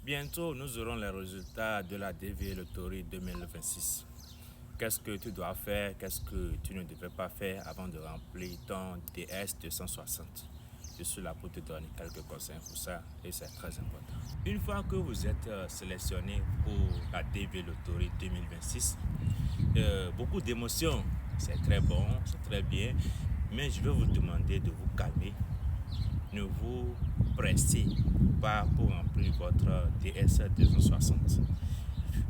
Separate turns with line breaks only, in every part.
Bientôt, nous aurons les résultats de la DV Lottery 2026. Qu'est-ce que tu dois faire? Qu'est-ce que tu ne devais pas faire avant de remplir ton DS 260? Je suis là pour te donner quelques conseils pour ça et c'est très important. Une fois que vous êtes sélectionné pour la DV Lottery 2026, beaucoup d'émotions. C'est très bon, c'est très bien, mais je vais vous demander de vous calmer. Ne vous pressez pas pour remplir votre DS 260.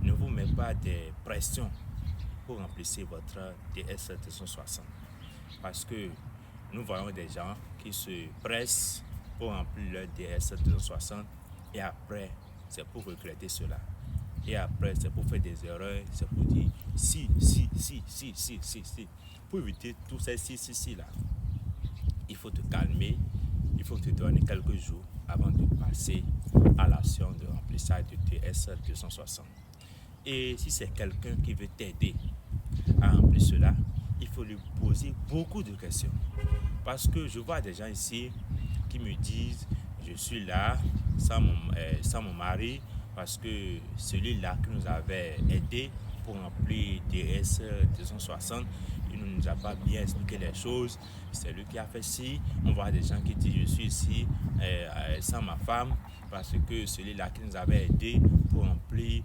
Ne vous mettez pas de pression pour remplir votre DS 260. Parce que nous voyons des gens qui se pressent pour remplir leur DS 260 et après, c'est pour regretter cela. Et après, c'est pour faire des erreurs, c'est pour dire si. Pour éviter tous ces si là, il faut te calmer, il faut te donner quelques jours avant de passer à l'action de remplissage du TS 260. Et si c'est quelqu'un qui veut t'aider à remplir cela, il faut lui poser beaucoup de questions. Parce que je vois des gens ici qui me disent je suis là sans mon mari parce que celui-là qui nous avait aidé pour remplir DS 260, il ne nous a pas bien expliqué les choses, c'est lui qui a fait ci. On voit des gens qui disent je suis ici sans ma femme parce que celui-là qui nous avait aidé pour remplir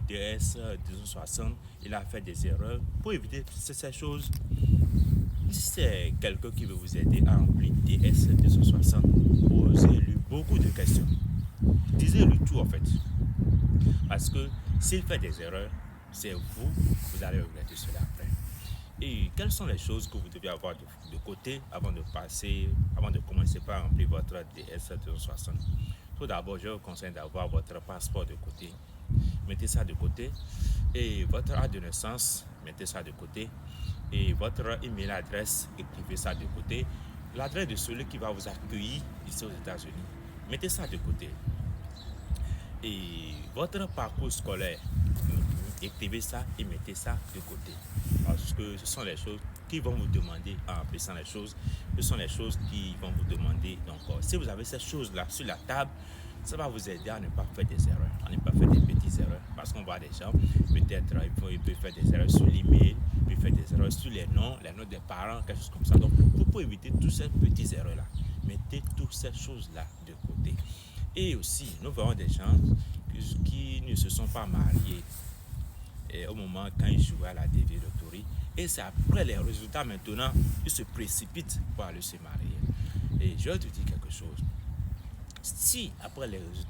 DS 260, il a fait des erreurs. Pour éviter ces choses, si c'est quelqu'un qui veut vous aider à remplir DS 260, posez-lui beaucoup de questions. Disez-lui tout en fait. Parce que s'il fait des erreurs, c'est vous allez regretter cela après. Et quelles sont les choses que vous devez avoir de côté avant de commencer par remplir votre DS 260? Tout d'abord, je vous conseille d'avoir votre passeport de côté. Mettez ça de côté. Et votre acte de naissance, mettez ça de côté. Et votre email adresse, écrivez ça de côté. L'adresse de celui qui va vous accueillir ici aux États-Unis, mettez ça de côté. Et votre parcours scolaire, écrivez ça et mettez ça de côté. Parce que ce sont les choses qui vont vous demander, en remplissant les choses, ce sont les choses qui vont vous demander. Donc, si vous avez ces choses-là sur la table, ça va vous aider à ne pas faire des erreurs, à ne pas faire des petites erreurs. Parce qu'on voit des gens, peut-être, il peut faire des erreurs sur l'email, il peut faire des erreurs sur les noms des parents, quelque chose comme ça. Donc, pour éviter toutes ces petites erreurs-là, mettez toutes ces choses-là de côté. Et aussi, nous voyons des gens qui ne se sont pas mariés au moment quand ils jouaient à la DV Lottery. Et c'est après les résultats maintenant, ils se précipitent pour aller se marier. Et je vais te dire quelque chose. Si après les résultats,